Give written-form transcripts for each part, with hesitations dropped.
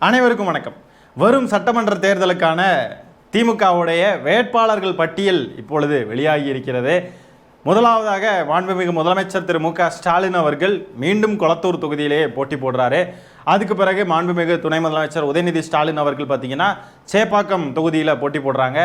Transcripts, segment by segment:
அனைவருக்கும் வணக்கம். வரும் சட்டமன்ற தேர்தலுக்கான திமுகவுடைய வேட்பாளர்கள் பட்டியல் இப்பொழுது வெளியாகி இருக்கிறது. முதலாவதாக மாண்புமிகு முதலமைச்சர் திரு மு.க. ஸ்டாலின் அவர்கள் மீண்டும் கொளத்தூர் தொகுதியிலேயே போட்டி போடுறாரு. அதுக்கு பிறகு மாண்புமிகு துணை முதலமைச்சர் உதயநிதி ஸ்டாலின் அவர்கள் பார்த்தீங்கன்னா சேப்பாக்கம் தொகுதியில் போட்டி போடுறாங்க.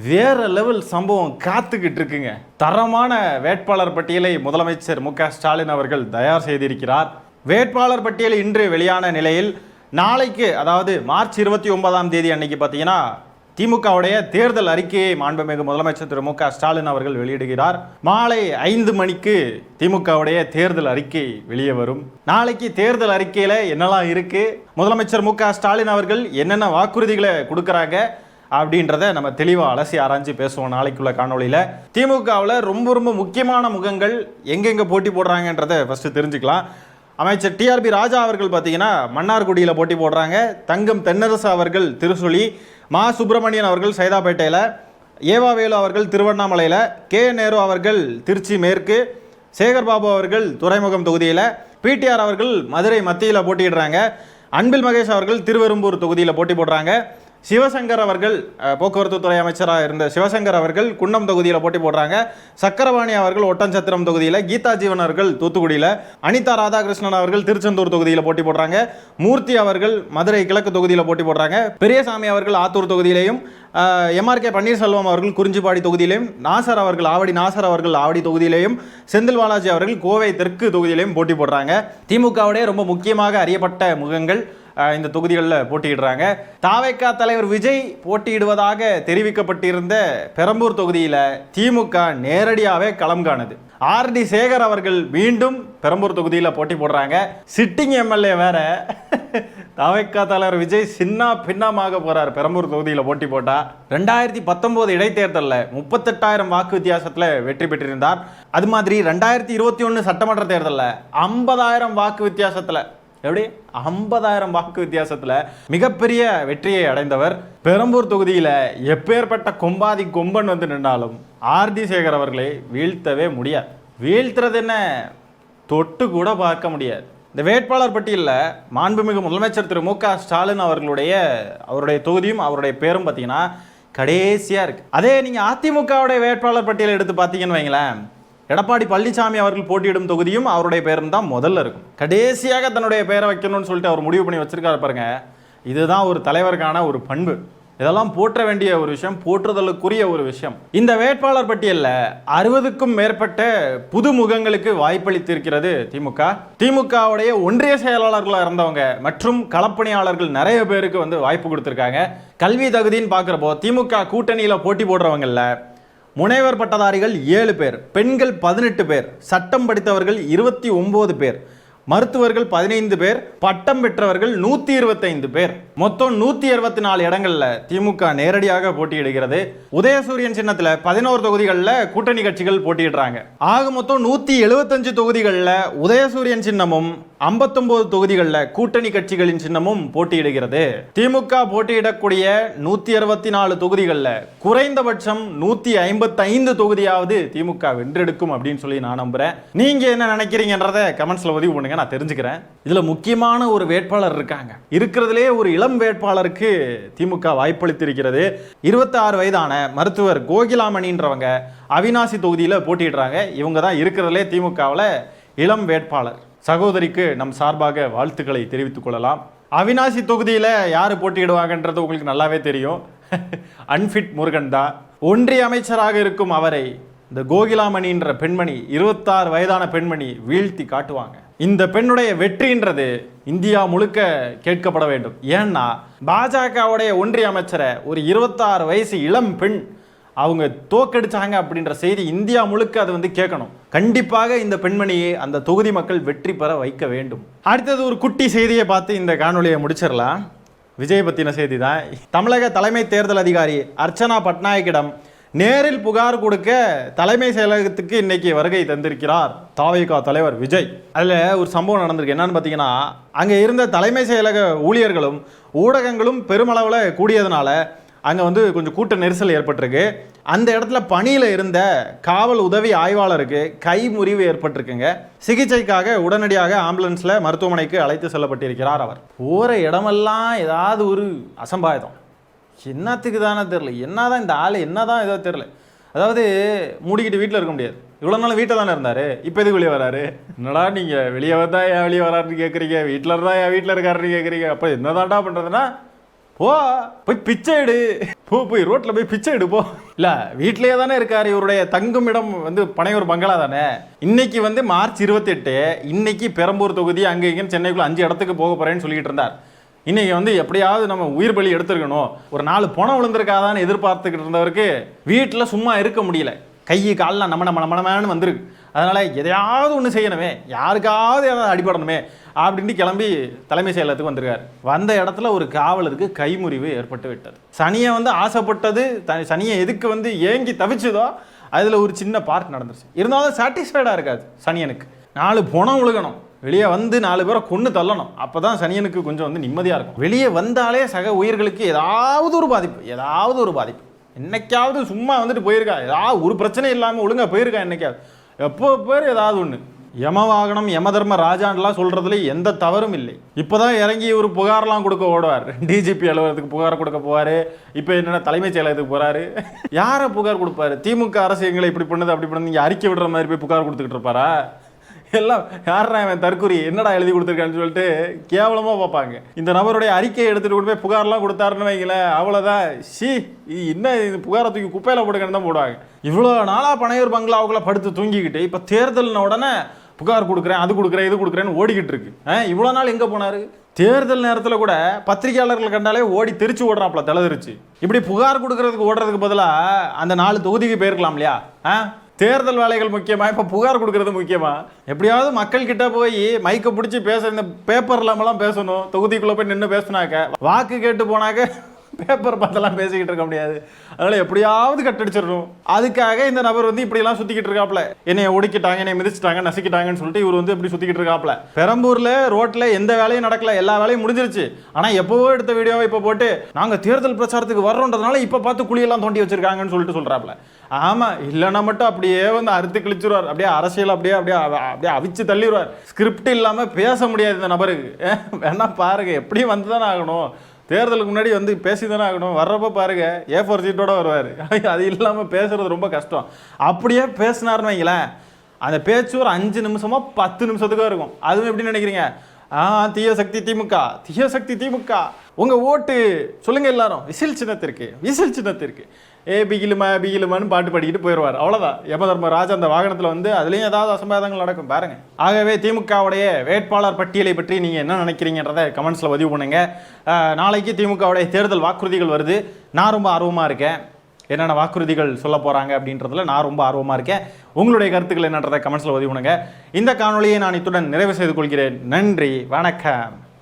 வேற லெவல் சம்பவம் காத்துக்கிட்டு இருக்குங்க. தரமான வேட்பாளர் பட்டியலை முதலமைச்சர் மு.க. ஸ்டாலின் அவர்கள் தயார் செய்திருக்கிறார். வேட்பாளர் பட்டியல் இன்று வெளியான நிலையில் நாளைக்கு, அதாவது மார்ச் 29ஆம் தேதி அன்னைக்கு பார்த்தீங்கன்னா திமுகவுடைய தேர்தல் அறிக்கையை மாண்புமிகு முதலமைச்சர் திரு மு.க. ஸ்டாலின் அவர்கள் வெளியிடுகிறார். மாலை 5 மணிக்கு திமுகவுடைய தேர்தல் அறிக்கை வெளியே வரும். நாளைக்கு தேர்தல் அறிக்கையில் என்னெல்லாம் இருக்கு, முதலமைச்சர் மு.க. ஸ்டாலின் அவர்கள் என்னென்ன வாக்குறுதிகளை கொடுக்குறாங்க அப்படின்றத நம்ம தெளிவாக அலசி ஆராய்ச்சி பேசுவோம் நாளைக்குள்ள காணொலியில். திமுகவில் ரொம்ப முக்கியமான முகங்கள் எங்கெங்கே போட்டி போடுறாங்கன்றதை ஃபஸ்ட்டு தெரிஞ்சுக்கலாம். அமைச்சர் டிஆர்பி ராஜா அவர்கள் பார்த்தீங்கன்னா மன்னார்குடியில் போட்டி போடுறாங்க. தங்கம் தென்னரசு அவர்கள் திருசுழி, மா சுப்பிரமணியன் அவர்கள் சைதாப்பேட்டையில், ஏவாவேலு அவர்கள் திருவண்ணாமலையில், கே நேரு அவர்கள் திருச்சி மேற்கு, சேகர்பாபு அவர்கள் துறைமுகம் தொகுதியில், பிடிஆர் அவர்கள் மதுரை மத்தியில் போட்டியிடுறாங்க. அன்பில் மகேஷ் அவர்கள் திருவெரும்பூர் தொகுதியில் போட்டி போடுறாங்க. சிவசங்கர் அவர்கள் போக்குவரத்து துறை அமைச்சராக இருந்த சிவசங்கர் அவர்கள் குன்னம் தொகுதியில் போட்டி போடுறாங்க. சக்கரவாணி அவர்கள் ஒட்டன்சத்திரம் தொகுதியில், கீதா ஜீவன் அவர்கள் தூத்துக்குடியில், அனிதா ராதாகிருஷ்ணன் அவர்கள் திருச்செந்தூர் தொகுதியில் போட்டி போடுறாங்க. மூர்த்தி அவர்கள் மதுரை கிழக்கு தொகுதியில் போட்டி போடுறாங்க. பெரியசாமி அவர்கள் ஆத்தூர் தொகுதியிலையும், எம்ஆர்கே பன்னீர்செல்வம் அவர்கள் குறிஞ்சிப்பாடி தொகுதியிலையும், நாசர் அவர்கள் ஆவடி தொகுதியிலையும், செந்தில் பாலாஜி அவர்கள் கோவை தெற்கு தொகுதியிலையும் போட்டி போடுறாங்க. திமுகவுடைய ரொம்ப முக்கியமாக அறியப்பட்ட முகங்கள் இந்த தொகுதிகளில் போட்டியிடுறாங்க. தாவேகா தலைவர் விஜய் போட்டியிடுவதாக தெரிவிக்கப்பட்டிருந்த பெரம்பூர் தொகுதியில் திமுக நேரடியாகவே களம் காணுது. ஆர்டி சேகர் அவர்கள் மீண்டும் பெரம்பூர் தொகுதியில் போட்டி போடுறாங்க. சிட்டிங் எம்எல்ஏ வேற. தாவேகா தலைவர் விஜய் சின்ன பின்னமாக போறார் பெரம்பூர் தொகுதியில் போட்டி போட்டா. 2019 இடைத்தேர்தலில் 38,000 வாக்கு வித்தியாசத்தில் வெற்றி பெற்றிருந்தார். அது மாதிரி 2021 சட்டமன்ற தேர்தலில் 50,000 வாக்கு வித்தியாசத்தில், எப்படி 50,000 வாக்கு வித்தியாசத்தில் மிகப்பெரிய வெற்றியை அடைந்தவர். பெரம்பூர் தொகுதியில் எப்பேற்பட்ட கொம்பாதி கொம்பன் வந்து நின்றாலும் ஆர்டி சேகர் அவர்களை வீழ்த்தவே முடியாது. வீழ்த்துறது என்ன, தொட்டு கூட பார்க்க முடியாது. இந்த வேட்பாளர் பட்டியலில் மாண்புமிகு முதலமைச்சர் திரு மு.க. ஸ்டாலின் அவருடைய தொகுதியும் அவருடைய பேரும் பார்த்தீங்கன்னா கடைசியாக இருக்கு. அதே நீங்கள் அதிமுகவுடைய வேட்பாளர் பட்டியலை எடுத்து பார்த்தீங்கன்னு வைங்களேன், எடப்பாடி பழனிசாமி அவர்கள் போட்டியிடும் தொகுதியும் அவருடைய பேரும் தான் முதல்ல இருக்கும். கடைசியாக தன்னுடைய பெயரை வைக்கணும்னு சொல்லிட்டு அவர் முடிவு பண்ணி வச்சிருக்காரு பாருங்க. இதுதான் ஒரு தலைவருக்கான ஒரு பண்பு. இதெல்லாம் போற்ற வேண்டிய ஒரு விஷயம், போற்றுதலுக்குரிய ஒரு விஷயம். இந்த வேட்பாளர் பட்டியலில் 60க்கும் மேற்பட்ட புது முகங்களுக்கு வாய்ப்பளித்திருக்கிறது திமுக. திமுகவுடைய ஒன்றிய செயலாளர்களாக இருந்தவங்க மற்றும் களப்பணியாளர்கள் நிறைய பேருக்கு வந்து வாய்ப்பு கொடுத்துருக்காங்க. கல்வி தகுதின்னு பார்க்குறப்போ திமுக கூட்டணியில் போட்டி போடுறவங்களில் முனைவர் பட்டதாரிகள் 7 பேர், பெண்கள் 18 பேர், சட்டம் படித்தவர்கள் 29 பேர், மருத்துவர்கள் 15 பேர், பட்டம் பெற்றவர்கள் 125 பேர், மொத்தம் 164 இடங்கள்ல திமுக நேரடியாக போட்டியிடுகிறது. உதயசூரியன் சின்னத்தில் 11 தொகுதிகளில் கூட்டணி கட்சிகள் போட்டியிடுறாங்க. ஆக மொத்தம் 175 தொகுதிகளில் உதயசூரியன் சின்னமும் 59 தொகுதிகளில் கூட்டணி கட்சிகளின் சின்னமும் போட்டியிடுகிறது. திமுக போட்டியிடக்கூடிய 164 தொகுதிகளில் குறைந்தபட்சம் 155 தொகுதியாவது திமுக வென்றெடுக்கும் அப்படின்னு சொல்லி நான் நம்புறேன். நீங்க என்ன நினைக்கிறீங்கன்றத கமெண்ட்ஸ்ல பதிவு பண்ணுங்க, நான் தெரிஞ்சுக்கிறேன். இதுல முக்கியமான ஒரு வேட்பாளர் இருக்காங்க. இருக்கிறதுலே ஒரு இளம் வேட்பாளருக்கு திமுக வாய்ப்பளித்திருக்கிறது. 26 வயதான மருத்துவர் கோகிலாமணின்றவங்க அவினாசி தொகுதியில் போட்டியிடுறாங்க. இவங்க தான் இருக்கிறதுலே திமுகவில் இளம் வேட்பாளர். சகோதரிக்கு நம் சார்பாக வாழ்த்துக்களை தெரிவித்துக் கொள்ளலாம். அவினாசி தொகுதியில் யார் போட்டியிடுவாங்கன்றது உங்களுக்கு நல்லாவே தெரியும். அன்பிட் முருகன் தான். ஒன்றிய அமைச்சராக இருக்கும் அவரை இந்த கோகிலாமணின்ற பெண்மணி, 26 வயதான பெண்மணி வீழ்த்தி காட்டுவாங்க. இந்த பெண்ணுடைய வெற்றின்றது இந்தியா முழுக்க கேட்கப்பட வேண்டும். ஏன்னா பாஜகவுடைய ஒன்றிய அமைச்சரை ஒரு 26 வயசு இளம் பெண் அவங்க தோக்கடிச்சாங்க அப்படின்ற செய்தி இந்தியா முழுக்க அது வந்து கேட்கணும். கண்டிப்பாக இந்த பெண்மணியை அந்த தொகுதி மக்கள் வெற்றி பெற வைக்க வேண்டும். அடுத்தது ஒரு குட்டி செய்தியை பார்த்து இந்த காணொலியை முடிச்சிடலாம். விஜய் பத்தின செய்தி தான். தமிழக தலைமை தேர்தல் அதிகாரி அர்ச்சனா பட்நாயக்கிடம் நேரில் புகார் கொடுக்க தலைமை செயலகத்துக்கு இன்னைக்கு வருகை தந்திருக்கிறார் தாவேகா தலைவர் விஜய். அதில் ஒரு சம்பவம் நடந்திருக்கு. என்னன்னு பார்த்தீங்கன்னா, அங்கே இருந்த தலைமை செயலக ஊழியர்களும் ஊடகங்களும் பெருமளவில் கூடியதுனால அங்கே வந்து கொஞ்சம் கூட்ட நெரிசல் ஏற்பட்டிருக்கு. அந்த இடத்துல பணியில் இருந்த காவல் உதவி ஆய்வாளருக்கு கை முறிவு ஏற்பட்டிருக்குங்க. சிகிச்சைக்காக உடனடியாக ஆம்புலன்ஸில் மருத்துவமனைக்கு அழைத்து செல்லப்பட்டிருக்கிறார் அவர். போகிற இடமெல்லாம் ஏதாவது ஒரு அசம்பாவிதம், என்னத்துக்கு தானே தெரில, என்னதான் இந்த ஆள் என்னதான் ஏதோ தெரில. அதாவது மூடிக்கிட்டு வீட்டில் இருக்க முடியாது, இவ்வளோ நாள் வீட்டில் தானே இருந்தார், இப்போ எதுக்கு வெளியே வராரு? என்னடா நீங்கள் வெளியே வந்தால் ஏன் வெளியே வராருன்னு கேட்குறீங்க, வீட்டில் இருந்தால் ஏன் வீட்டில் இருக்காருன்னு கேட்குறீங்க. அப்போ என்னதான்டா பண்ணுறதுன்னா போய் பிச்சை எடு, போய் ரோட்டில் போய் பிச்சை எடு போ. இல்லை வீட்டிலேயே தானே இருக்கார், இவருடைய தங்கும் இடம் வந்து பனையூர் பங்களா தானே. இன்னைக்கு வந்து மார்ச் 28, இன்னைக்கு பெரம்பூர் தொகுதி அங்கே இங்கேன்னு சென்னைக்குள்ள 5 இடத்துக்கு போக போகிறேன்னு சொல்லிக்கிட்டு இருந்தார். இன்னைக்கு வந்து எப்படியாவது நம்ம உயிர் பலி எடுத்துருக்கணும், ஒரு 4 பணம் விழுந்திருக்காதான்னு எதிர்பார்த்துக்கிட்டு இருந்தவருக்கு வீட்டில் சும்மா இருக்க முடியல, கை காலெலாம் நம்மனு வந்துருக்கு. அதனால் எதையாவது ஒன்று செய்யணுமே, யாருக்காவது ஏதாவது அடிபடணுமே அப்படின்ட்டு கிளம்பி தலைமை செயலகத்துக்கு வந்திருக்காரு. வந்த இடத்துல ஒரு காவலருக்கு கைமுறிவு ஏற்பட்டு விட்டது. சனியை வந்து ஆசைப்பட்டது, சனியை எதுக்கு வந்து ஏங்கி தவிச்சதோ அதில் ஒரு சின்ன பார்ட் நடந்துருச்சு. இருந்தாலும் சாட்டிஸ்ஃபைடாக இருக்காது சனியனுக்கு. 4 பணம் விழுகணும், வெளியே வந்து 4 பேரை கொண்டு தள்ளணும், அப்போ தான் சனியனுக்கு கொஞ்சம் வந்து நிம்மதியாக இருக்கும். வெளியே வந்தாலே சக உயிர்களுக்கு ஏதாவது ஒரு பாதிப்பு. என்னைக்காவது சும்மா வந்துட்டு போயிருக்கா, ஏதாவது ஒரு பிரச்சனை இல்லாமல் ஒழுங்காக போயிருக்கா என்னைக்காவது? எப்போ பேர் ஏதாவது ஒன்று. யமவாகனம் யமதர்ம ராஜான்லாம் சொல்கிறதுல எந்த தவறும் இல்லை. இப்போ தான் இறங்கி ஒரு புகார்லாம் கொடுக்க ஓடுவார், டிஜிபி அலுவலகத்துக்கு புகார் கொடுக்க போவார். இப்போ என்னென்ன தலைமைச் செயலகத்துக்கு போகிறாரு. யாரை புகார் கொடுப்பாரு? திமுக அரசு எங்களை இப்படி பண்ணுது அப்படி பண்ணுது நீங்கள் அறிக்கை விடுற மாதிரி போய் புகார் கொடுத்துக்கிட்டு இருப்பாரா? எல்லாம் யாரா அவன் தற்கொலை என்னடா எழுதி கொடுத்துருக்கான்னு சொல்லிட்டு கேவலமாக பார்ப்பாங்க. இந்த நபருடைய அறிக்கையை எடுத்துகிட்டு கொண்டு போய் புகார்லாம் கொடுத்தாருன்னு வைங்களேன், அவ்வளோதான். என்ன இது புகாரை தூக்கி குப்பையில் போட்டுக்கன்னு தான் போடுவாங்க. இவ்வளோ நாளாக பனையூர் பங்களாவுக்குள்ள படுத்து தூங்கிக்கிட்டு இப்போ தேர்தல்ன உடனே புகார் கொடுக்குறேன், அது கொடுக்குறேன், இது கொடுக்குறேன்னு ஓடிக்கிட்டு இருக்கு. இவ்வளோ நாள் எங்கே போனார்? தேர்தல் நேரத்தில் கூட பத்திரிகையாளர்கள் கண்டாலே ஓடி தெரிச்சு ஓடுறாப்புல, தலைதிருச்சு. இப்படி புகார் கொடுக்கறதுக்கு ஓடுறதுக்கு பதிலாக அந்த 4 தொகுதிக்கு போயிருக்கலாம் இல்லையா? தேர்தல் வேலைகள் முக்கியமா, இப்போ புகார் கொடுக்கறது முக்கியமா? எப்படியாவது மக்கள் கிட்ட போய் மைக்கை பிடிச்சி பேச, இந்த பேப்பர் இல்லாமலாம் பேசணும். தொகுதிக்குள்ளே போய் நின்று பேசினாக்க, வாக்கு கேட்டு போனாக்க பேப்பர் பார்த்தெல்லாம் பேசிக்கிட்டு இருக்க முடியாது. அதனால் எப்படியாவது கட்டடிச்சிடணும். அதுக்காக இந்த நபர் வந்து இப்படிலாம் சுற்றிக்கிட்டு இருக்காப்புல. என்னை ஒடுக்கிட்டாங்க, என்னை மிதிச்சிட்டாங்க, நசுக்கிட்டாங்கன்னு சொல்லிட்டு இவர் வந்து இப்படி சுற்றிக்கிட்டு இருக்காப்புல. பெரம்பூரில் ரோட்டில் எந்த வேலையும் நடக்கல, எல்லா வேலையும் முடிஞ்சிருச்சு. ஆனால் எப்போவோ எடுத்த வீடியோவை இப்போ போட்டு நாங்கள் தேர்தல் பிரச்சாரத்துக்கு வர்றோன்றதுனால இப்போ பார்த்து குழியெல்லாம் தோண்டி வச்சிருக்காங்கன்னு சொல்லிட்டு சொல்கிறாப்புல. ஆமாம், இல்லைன்னா மட்டும் அப்படியே வந்து அறுத்து கிழிச்சிருவார், அப்படியே அரசியல் அப்படியே அவிச்சு தள்ளிடுவார். ஸ்கிரிப்ட் இல்லாமல் பேச முடியாது இந்த நபருக்கு. வேணா பாருங்க, எப்படியும் வந்து தானே ஆகணும். தேர்தலுக்கு முன்னாடி வந்து பேசி தானே ஆகணும். வர்றப்ப பாருங்க A4 சீட்டோட வருவார். அது இல்லாமல் பேசுறது ரொம்ப கஷ்டம். அப்படியே பேசினார்னு வைங்களேன், அந்த பேச்சு ஒரு 5 நிமிஷமோ 10 நிமிஷத்துக்கோ இருக்கும். அதுவும் எப்படி நினைக்கிறீங்க? தீய சக்தி திமுக, உங்க ஓட்டு சொல்லுங்க எல்லாரும், விசில் சின்னத்திற்கு பிகிலுமான்னு பாட்டு பாடிக்கிட்டு போயிடுவார். அவ்வளோதான். யமதர்ம ராஜா அந்த வாகனத்தில் வந்து அதுலேயும் ஏதாவது அசம்பாதங்கள் நடக்கும் பாருங்க. ஆகவே திமுகவுடைய வேட்பாளர் பட்டியலை பற்றி நீங்கள் என்ன நினைக்கிறீங்கன்றதை கமெண்ட்ஸில் பதிவு பண்ணுங்க. நாளைக்கு திமுகவுடைய தேர்தல் வாக்குறுதிகள் வருது. நான் ரொம்ப ஆர்வமாக இருக்கேன், என்னென்ன வாக்குறுதிகள் சொல்ல போகிறாங்க அப்படின்றதுல நான் ரொம்ப ஆர்வமாக இருக்கேன். உங்களுடைய கருத்துக்கள் என்னன்றதை கமெண்ட்ஸில் பதிவு பண்ணுங்க. இந்த காணொலியை நான் இத்துடன் நிறைவு செய்து கொள்கிறேன். நன்றி, வணக்கம்.